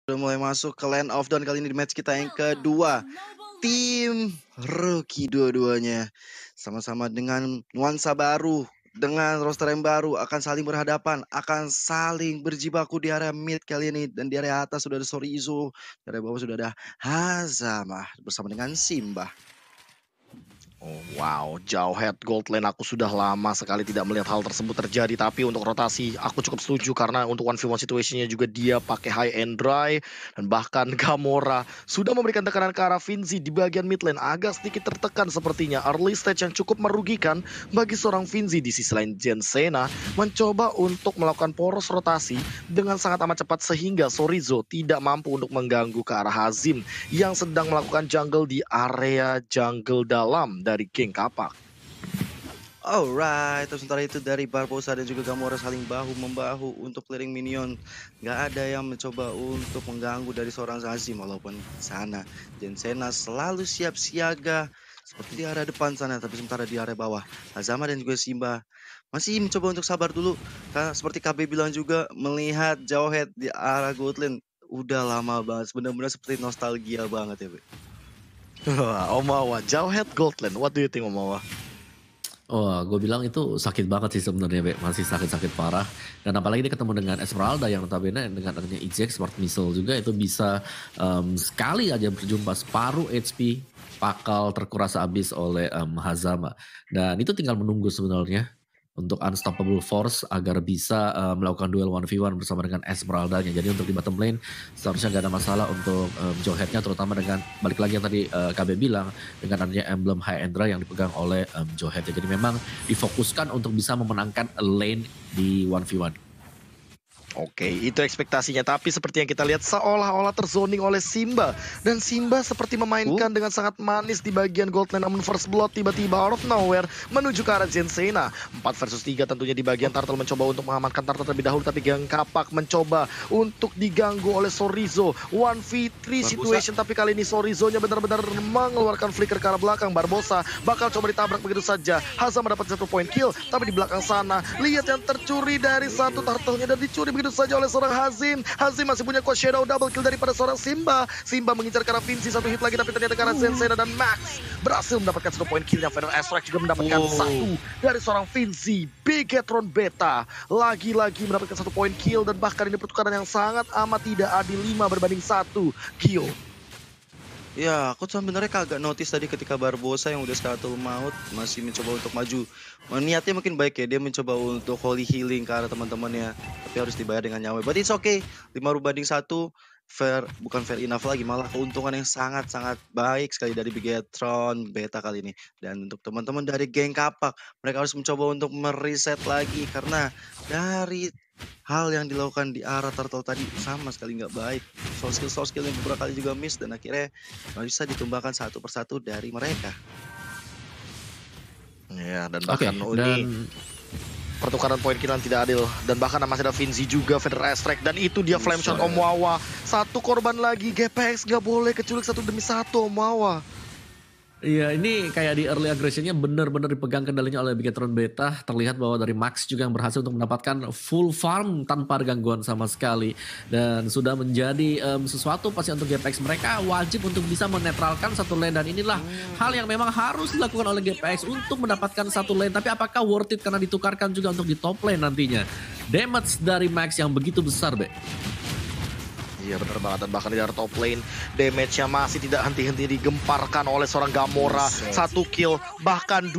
Udah mulai masuk ke Land of Dawn kali ini di match kita yang kedua. Tim rookie dua-duanya. Sama-sama dengan nuansa baru, dengan roster yang baru, akan saling berhadapan, akan saling berjibaku di area mid kali ini. Dan di area atas sudah ada Sorizo, di area bawah sudah ada Hazama bersama dengan Simba. Oh, wow, jauh head gold lane. Aku sudah lama sekali tidak melihat hal tersebut terjadi. Tapi untuk rotasi aku cukup setuju karena untuk 1v1 situationnya juga dia pakai high and dry. Dan bahkan Gamora sudah memberikan tekanan ke arah Finzi di bagian mid lane. Agak sedikit tertekan sepertinya. Early stage yang cukup merugikan bagi seorang Finzi. Di sisi lain Jensena mencoba untuk melakukan poros rotasi dengan sangat amat cepat. Sehingga Sorizo tidak mampu untuk mengganggu ke arah Hazim yang sedang melakukan jungle di area jungle dalam dari Geng Kapak. Alright, terus sementara itu dari Barbosa dan juga Gamora saling bahu-membahu untuk clearing minion. Gak ada yang mencoba untuk mengganggu dari seorang Hazim, walaupun di sana Jensena selalu siap siaga seperti di area depan sana, tapi sementara di area bawah Hazama dan juga Simba masih mencoba untuk sabar dulu. Karena seperti KB bilang juga, melihat jauh head di arah gold lane udah lama banget, benar-benar seperti nostalgia banget ya, Be. Omawa, jauh head Goldland. What do you think, Omawa? Oh, gue bilang itu sakit banget sih sebenarnya, Be. Masih sakit-sakit parah. Dan apalagi dia ketemu dengan Esmeralda yang notabene dengan adanya eject smart missile juga itu bisa sekali aja berjumpa separuh HP bakal terkuras habis oleh Hazama. Dan itu tinggal menunggu sebenarnya untuk Unstoppable Force agar bisa melakukan duel 1v1 bersama dengan Esmeralda-nya. Jadi untuk di bottom lane seharusnya gak ada masalah untuk Jowhead-nya, terutama dengan balik lagi yang tadi KB bilang dengan adanya emblem High and Dry yang dipegang oleh Jowhead. Jadi memang difokuskan untuk bisa memenangkan lane di 1v1. Oke, itu ekspektasinya. Tapi seperti yang kita lihat seolah-olah terzoning oleh Simba. Dan Simba seperti memainkan dengan sangat manis di bagian gold lane. Namun first blood tiba-tiba out of nowhere menuju ke arah Jensena. 4 versus 3 tentunya di bagian Turtle mencoba untuk mengamankan Turtle terlebih dahulu. Tapi Geng Kapak mencoba untuk diganggu oleh Sorizo. 1v3 situation. Tapi kali ini Sorizo-nya benar-benar mengeluarkan flicker ke arah belakang. Barbosa bakal coba ditabrak begitu saja. Hazam mendapat 1 point kill. Tapi di belakang sana, lihat yang tercuri dari satu Turtle-nya dan dicuri begitu saja oleh seorang Hazim. Hazim masih punya quad shadow double kill daripada seorang Simba. Simba mengincar ke arah Vinci, 1 hit lagi, tapi ternyata ke arah Jensena dan Max berhasil mendapatkan 1 point kill. Yang Feather Strike juga mendapatkan 1 dari seorang Vinci. Bigetron Beta lagi-lagi mendapatkan 1 point kill, dan bahkan ini pertukaran yang sangat amat tidak adil, 5 berbanding 1 kill. Ya, aku sebenarnya kagak notice tadi ketika Barbosa yang udah Scatul Maut masih mencoba untuk maju. Niatnya mungkin baik ya, dia mencoba untuk holy healing ke arah teman-temannya, tapi harus dibayar dengan nyawa. But it's okay, 5 berbanding 1, fair, bukan fair enough lagi, malah keuntungan yang sangat-sangat baik sekali dari Bigetron Beta kali ini. Dan untuk teman-teman dari Geng Kapak, mereka harus mencoba untuk mereset lagi, karena dari hal yang dilakukan di arah Turtle tadi sama sekali nggak baik. Soft skill yang beberapa kali juga miss, dan akhirnya nggak bisa ditumbangkan satu persatu dari mereka. Ya, dan bahkan ini pertukaran poin kill yang tidak adil. Dan bahkan masih ada Vinci juga, Feather Strike, dan itu dia flame shot Omawa. 1 korban lagi, GPX nggak boleh keculik 1 demi 1 Omawa. Iya, ini kayak di early aggressionnya benar-benar dipegang kendalinya oleh Bigetron Beta. Terlihat bahwa dari Max juga yang berhasil untuk mendapatkan full farm tanpa gangguan sama sekali. Dan sudah menjadi sesuatu pasti untuk GPX. Mereka wajib untuk bisa menetralkan satu lane. Dan inilah hal yang memang harus dilakukan oleh GPX untuk mendapatkan satu lane. Tapi apakah worth it karena ditukarkan juga untuk di top lane nantinya? Damage dari Max yang begitu besar, Be. Iya benar banget, dan bahkan di dalam top lane damage-nya masih tidak henti-henti digemparkan oleh seorang Gamora. 1 kill, bahkan 2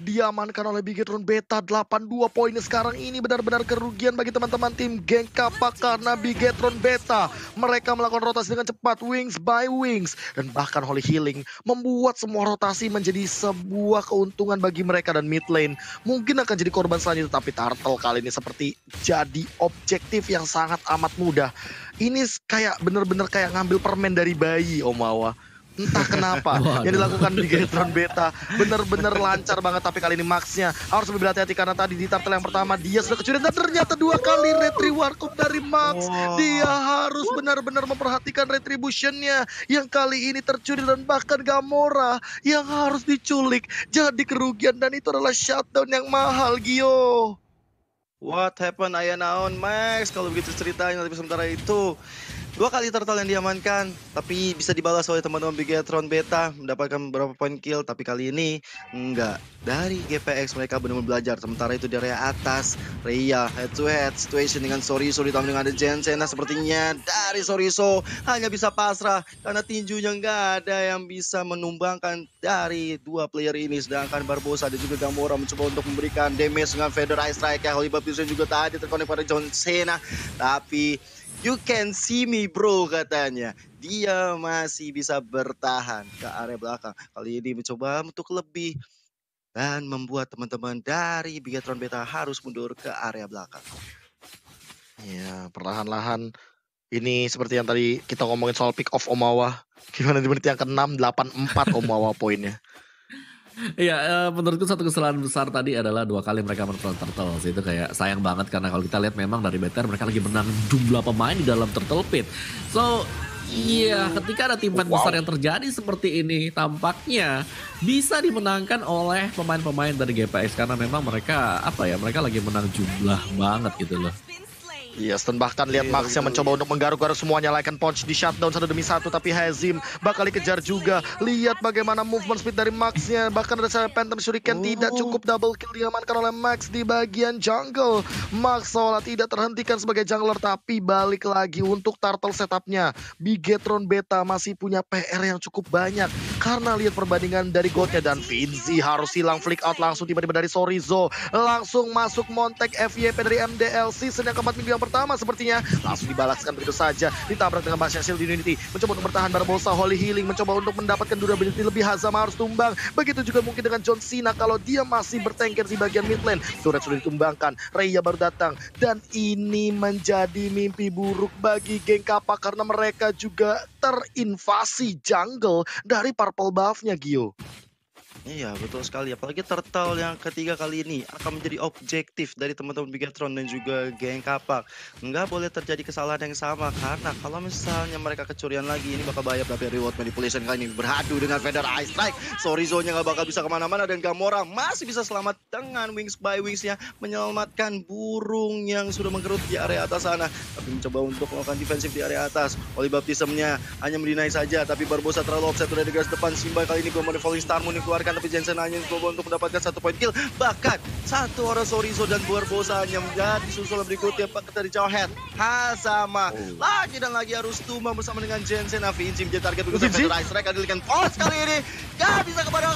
diamankan oleh Bigetron Beta. 82 poinnya sekarang ini benar-benar kerugian bagi teman-teman tim Geng Kapak karena Bigetron Beta. Mereka melakukan rotasi dengan cepat, wings by wings, dan bahkan holy healing membuat semua rotasi menjadi sebuah keuntungan bagi mereka. Dan mid lane mungkin akan jadi korban selanjutnya, tapi Turtle kali ini seperti jadi objektif yang sangat amat mudah. Ini kayak bener-bener kayak ngambil permen dari bayi, Omawa. Entah kenapa yang dilakukan di Bigetron Beta bener-bener lancar banget. Tapi kali ini Max-nya harus lebih hati-hati karena tadi di Turtle yang pertama dia sudah kecurian, dan ternyata 2 kali retrieve warkup dari Max. Dia harus benar-benar memperhatikan retribution-nya yang kali ini tercuri, dan bahkan Gamora yang harus diculik. Jadi kerugian, dan itu adalah shutdown yang mahal, Gio. What happened, Ayah Naon, Max? Kalau begitu ceritanya, tapi sementara itu 2 kali turtle yang diamankan, tapi bisa dibalas oleh teman-teman Bigetron Beta mendapatkan beberapa poin kill, tapi kali ini enggak. Dari GPX mereka benar-benar belajar. Sementara itu di area atas, Rhea head to head situation dengan Soriso ditambah dengan ada Jensen. Nah sepertinya dari Soriso hanya bisa pasrah karena tinjunya nggak ada yang bisa menumbangkan dari dua player ini. Sedangkan Barbosa dan juga Gamora mencoba untuk memberikan damage dengan Feather Ice Strike. Holy Baptiste juga tadi terkonek pada John Cena, tapi you can see me bro katanya. Dia masih bisa bertahan ke area belakang. Kali ini mencoba untuk lebih dan membuat teman-teman dari Bigetron Beta harus mundur ke area belakang. Ya, perlahan-lahan ini seperti yang tadi kita ngomongin soal pick off Omawa. Gimana di menit yang ke-6, 8-4 Omawa poinnya. Iya, menurutku satu kesalahan besar tadi adalah 2 kali mereka menonton Turtles. Itu kayak sayang banget karena kalau kita lihat memang dari BTR mereka lagi menang jumlah pemain di dalam Turtle Pit. So, iya, ketika ada tim fight besar yang terjadi seperti ini, tampaknya bisa dimenangkan oleh pemain-pemain dari GPX karena memang mereka mereka lagi menang jumlah banget gitu loh. Yes, dan bahkan lihat Max yang mencoba untuk menggaruk-garuk semuanya, like and punch di shutdown satu demi satu, tapi Hazim bakal dikejar juga. Lihat bagaimana movement speed dari Maxnya, bahkan ada saya Phantom Shuriken tidak cukup, double kill diamankan oleh Max di bagian jungle. Max seolah tidak terhentikan sebagai jungler, tapi balik lagi untuk turtle setupnya. Bigetron Beta masih punya PR yang cukup banyak, karena lihat perbandingan dari Godnya dan Vinzi harus hilang flick out langsung tiba-tiba dari Sorizo. Langsung masuk Montek FYP dari MDL season yang keempat minggu yang pertama sepertinya langsung dibalaskan begitu saja, ditabrak dengan Basya Shield Unity, mencoba untuk bertahan. Barbosa Holy Healing mencoba untuk mendapatkan durability lebih, Hazama harus tumbang, begitu juga mungkin dengan John Cena kalau dia masih bertengker di bagian mid lane. Turret sudah ditumbangkan, Rhea baru datang, dan ini menjadi mimpi buruk bagi geng Kappa karena mereka juga terinvasi jungle dari purple buff-nya, Gio. Iya betul sekali, apalagi Turtle yang ketiga kali ini akan menjadi objektif dari teman-teman Bigetron dan juga geng Kapak. Nggak boleh terjadi kesalahan yang sama, karena kalau misalnya mereka kecurian lagi ini bakal bahaya. Tapi reward manipulation kali ini beradu dengan Feather Ice Strike. Sorizo-nya nggak bakal bisa kemana-mana, dan Gamora masih bisa selamat dengan Wings by Wings-nya menyelamatkan burung yang sudah menggerut di area atas sana. Tapi mencoba untuk melakukan defensif di area atas. Holy Baptism-nya hanya mendinai saja, tapi Barbosa terlalu offset dari garis depan. Simba kali ini belum ada Falling Star Moon dikeluarkan, tapi Jensen hanya mencoba untuk mendapatkan 1 poin kill. Bahkan satu orang Sorizo dan Barbosa hanya menjadi susul berikutnya dari jauh head. Hazama lagi dan lagi harus tumbang bersama dengan Jensen. Vinci menjadi target berikutnya. Feather Ice Strike adilkan pos kali ini gak bisa kepada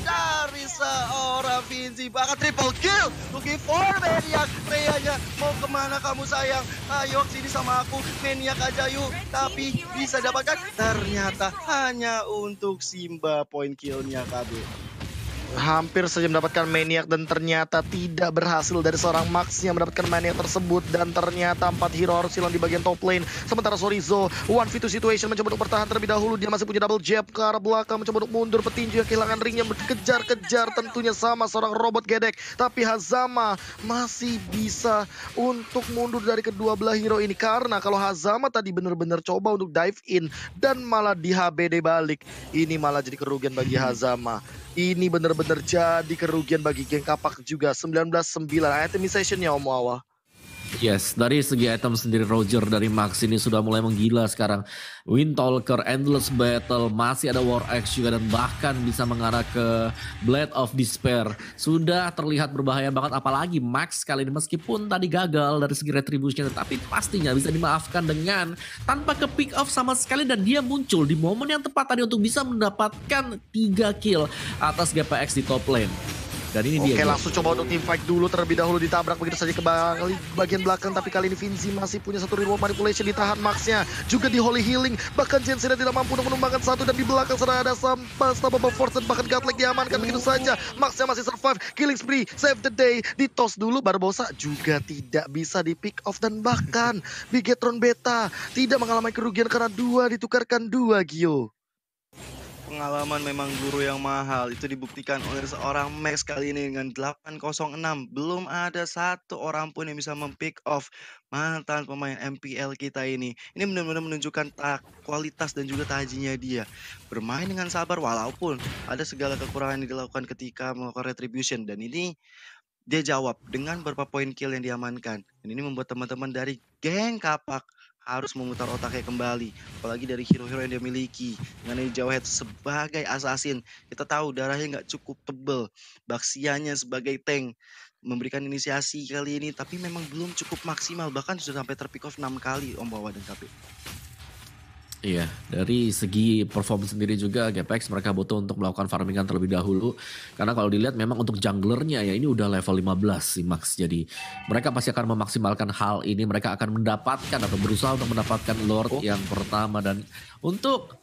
dari seorang Vinci. Bahkan triple kill looking for Maniac. Rhea-nya mau kemana kamu sayang? Ayo sini sama aku, Maniac aja yuk. Tapi bisa dapatkan, ternyata hanya untuk Simba poin killnya KB. Hampir saja mendapatkan Maniac dan ternyata tidak berhasil dari seorang Max yang mendapatkan Maniac tersebut, dan ternyata 4 hero harus hilang di bagian top lane. Sementara Sorizo 1v2 situation mencoba untuk bertahan terlebih dahulu, dia masih punya double jab ke arah belakang, mencoba untuk mundur. Petinju yang kehilangan ringnya kejar-kejar tentunya sama seorang robot gedek, tapi Hazama masih bisa untuk mundur dari kedua belah hero ini, karena kalau Hazama tadi benar-benar coba untuk dive in dan malah di HBD balik, ini malah jadi kerugian bagi Hazama. Ini benar-benar jadi kerugian bagi geng Kapak juga. 19-9 itemization-nya Om Wawa. Yes, dari segi item sendiri Roger dari Max ini sudah mulai menggila sekarang. Windtalker, Endless Battle, masih ada War Axe juga, dan bahkan bisa mengarah ke Blade of Despair. Sudah terlihat berbahaya banget, apalagi Max kali ini meskipun tadi gagal dari segi retribution, tapi pastinya bisa dimaafkan dengan tanpa ke pick off sama sekali, dan dia muncul di momen yang tepat tadi untuk bisa mendapatkan 3 kill atas GPX di top lane. Dan ini Oke, dia. langsung coba untuk team fight dulu, terlebih dahulu ditabrak begitu saja ke bagian belakang, tapi kali ini Vinci masih punya satu remote manipulation, ditahan Maxnya juga di Holy Healing, bahkan Jensen tidak mampu untuk menumbangkan satu, dan di belakang sudah ada Unstoppable Force dan bahkan Godlike diamankan begitu saja. Maxnya masih survive, killing spree, save the day, ditos dulu. Barbosa juga tidak bisa di pick off, dan bahkan Bigetron Beta tidak mengalami kerugian karena 2 ditukarkan 2, Gio. Pengalaman memang guru yang mahal, itu dibuktikan oleh seorang Max kali ini dengan 806. Belum ada satu orang pun yang bisa mempick off mantan pemain MPL kita ini. Ini benar-benar menunjukkan kualitas dan juga tajinya dia. Bermain dengan sabar walaupun ada segala kekurangan yang dilakukan ketika melakukan retribution. Dan ini dia jawab dengan beberapa poin kill yang diamankan. Dan ini membuat teman-teman dari geng Kapak harus memutar otaknya kembali, apalagi dari hero-hero yang dia miliki. Dengan Jawhead sebagai assassin, kita tahu darahnya nggak cukup tebel. Baxianya sebagai tank memberikan inisiasi kali ini, tapi memang belum cukup maksimal. Bahkan sudah sampai terpick off 6 kali Om Wawa dan KB. Iya, dari segi performance sendiri juga Gapex mereka butuh untuk melakukan farmingan terlebih dahulu. Karena kalau dilihat memang untuk junglernya ya ini udah level 15 si Max. Jadi mereka pasti akan memaksimalkan hal ini. Mereka akan mendapatkan atau berusaha untuk mendapatkan Lord yang pertama. Dan untuk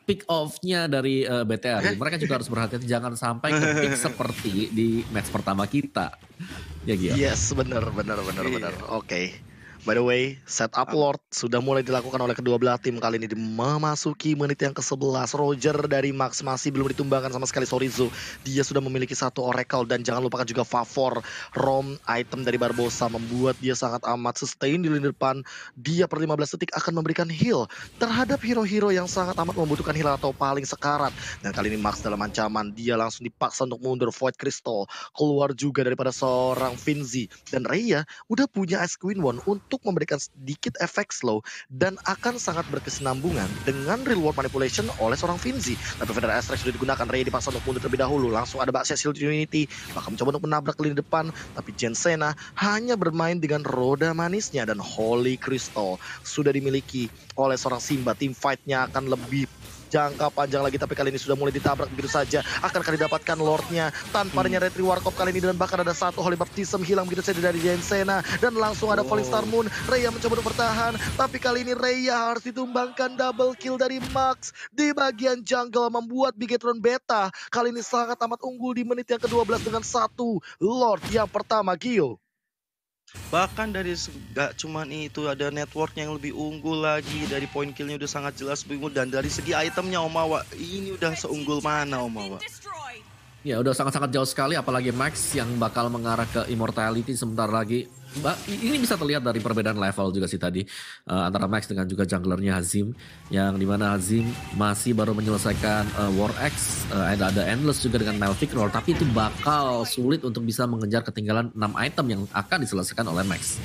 pick off-nya dari BTR, mereka juga harus berhati-hati jangan sampai ke pick seperti di match pertama kita. Ya Gio? Yes, bener. Oke. By the way, setup Lord sudah mulai dilakukan oleh kedua belah tim kali ini memasuki menit yang ke-11. Roger dari Max masih belum ditumbangkan sama sekali Sorizo. Dia sudah memiliki satu Oracle dan jangan lupakan juga Favor. Rom item dari Barbosa membuat dia sangat amat sustain di lini depan. Dia per 15 detik akan memberikan heal terhadap hero-hero yang sangat amat membutuhkan heal atau paling sekarat. Dan kali ini Max dalam ancaman, dia langsung dipaksa untuk mundur. Void Crystal keluar juga daripada seorang Finzi. Dan Rhea udah punya Ice Queen One untuk memberikan sedikit efek slow dan akan sangat berkesinambungan dengan reward manipulation oleh seorang Finzi. Tapi Feather Astrax sudah digunakan, Rhea dipaksa untuk mundur terlebih dahulu. Langsung ada Baksia Shield Unity, bahkan mencoba untuk menabrak lini depan. Tapi Jensena hanya bermain dengan roda manisnya dan Holy Crystal sudah dimiliki oleh seorang Simba. Team fight-nya akan lebih jangka panjang lagi, tapi kali ini sudah mulai ditabrak begitu saja. Akankah didapatkan Lordnya tanpa adanya Retri Warkop kali ini, dan bahkan ada satu Holy Baptism hilang begitu saja dari Jensena, dan langsung ada Falling Star Moon. Rhea mencoba untuk bertahan, tapi kali ini Rhea harus ditumbangkan. Double kill dari Max di bagian jungle membuat Bigetron Beta kali ini sangat amat unggul di menit yang ke-12 dengan satu Lord yang pertama, Gio. Bahkan dari gak cuman itu, ada networknya yang lebih unggul lagi, dari point killnya udah sangat jelas lebih unggul, dan dari segi itemnya Om Wawa ini udah seunggul mana Om Wawa? Ya udah sangat-sangat jauh sekali, apalagi Max yang bakal mengarah ke immortality sebentar lagi. Ini bisa terlihat dari perbedaan level juga sih tadi antara Max dengan juga junglernya Hazim, yang dimana Hazim masih baru menyelesaikan War X, ada Endless juga dengan Melvic Roll, tapi itu bakal sulit untuk bisa mengejar ketinggalan 6 item yang akan diselesaikan oleh Max.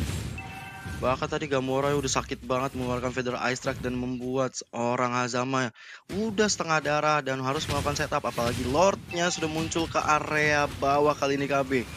Bahkan tadi Gamora udah sakit banget mengeluarkan Feather Ice Strike dan membuat orang Hazama udah setengah darah dan harus melakukan setup, apalagi Lordnya sudah muncul ke area bawah kali ini KB.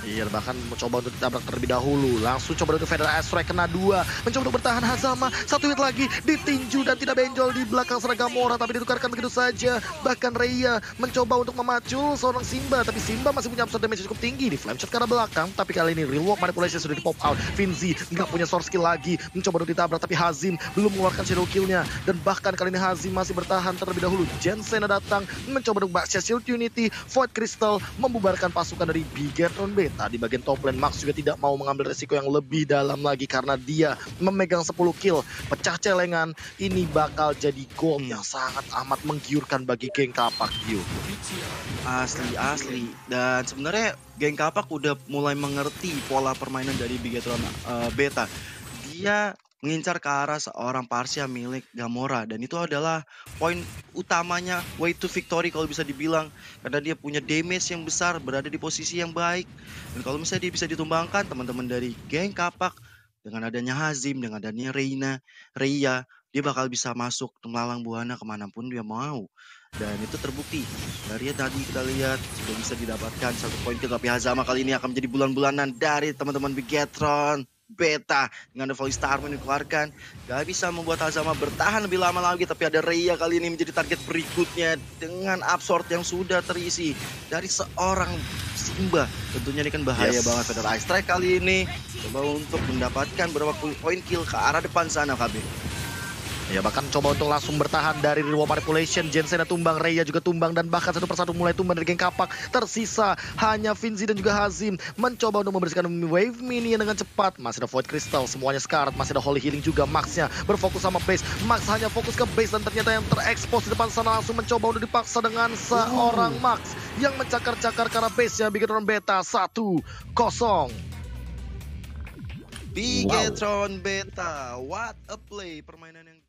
Iya, bahkan mencoba untuk ditabrak terlebih dahulu. Langsung coba untuk Feather Ice Strike kena 2. Mencoba untuk bertahan Hazama. Satu hit lagi ditinju dan tidak benjol di belakang seragam Gamora, tapi ditukarkan begitu saja. Bahkan Rhea mencoba untuk memacu seorang Simba, tapi Simba masih punya absorb damage cukup tinggi di flame shot ke arah belakang. Tapi kali ini real walk manipulation sudah di pop out. Finzi nggak punya source skill lagi, mencoba untuk ditabrak, tapi Hazim belum mengeluarkan shadow killnya. Dan bahkan kali ini Hazim masih bertahan terlebih dahulu. Jensena datang mencoba untuk Baksia Shield Unity. Void Crystal membubarkan pasukan dari Bigetron Beta. Di bagian top lane, Max juga tidak mau mengambil resiko yang lebih dalam lagi karena dia memegang 10 kill. Pecah celengan, ini bakal jadi gold yang sangat amat menggiurkan bagi geng Kapak, Gio. Asli. Dan sebenarnya geng Kapak udah mulai mengerti pola permainan dari Bigetron Beta. Dia mengincar ke arah seorang Parsia milik Gamora, dan itu adalah poin utamanya, way to victory kalau bisa dibilang, karena dia punya damage yang besar, berada di posisi yang baik. Dan kalau misalnya dia bisa ditumbangkan, teman-teman dari geng Kapak dengan adanya Hazim, dengan adanya Rhea, dia bakal bisa masuk melalang buana kemanapun dia mau. Dan itu terbukti dari tadi kita lihat sudah bisa didapatkan satu poin kill, tapi Hazama kali ini akan menjadi bulan-bulanan dari teman-teman Bigetron Beta dengan The Falling Star Moon dikeluarkan. Gak bisa membuat Hazama bertahan lebih lama lagi, tapi ada Rhea kali ini menjadi target berikutnya dengan absorb yang sudah terisi dari seorang Simba. Tentunya ini kan bahaya banget pada Ice Strike kali ini. Coba untuk mendapatkan beberapa poin kill ke arah depan sana KB. Ya, bahkan coba untuk langsung bertahan dari reward manipulation. Jensena tumbang, Rhea juga tumbang, dan bahkan satu persatu mulai tumbang dari geng Kapak. Tersisa hanya Finzi dan juga Hazim mencoba untuk membersihkan wave minion dengan cepat. Masih ada Void Crystal, semuanya sekarat. Masih ada Holy Healing juga. Maxnya berfokus sama base. Max hanya fokus ke base, dan ternyata yang terekspos di depan sana langsung mencoba untuk dipaksa dengan seorang Max yang mencakar-cakar karena base-nya Bigetron Beta 1-0. Bigetron Beta, what a play, permainan yang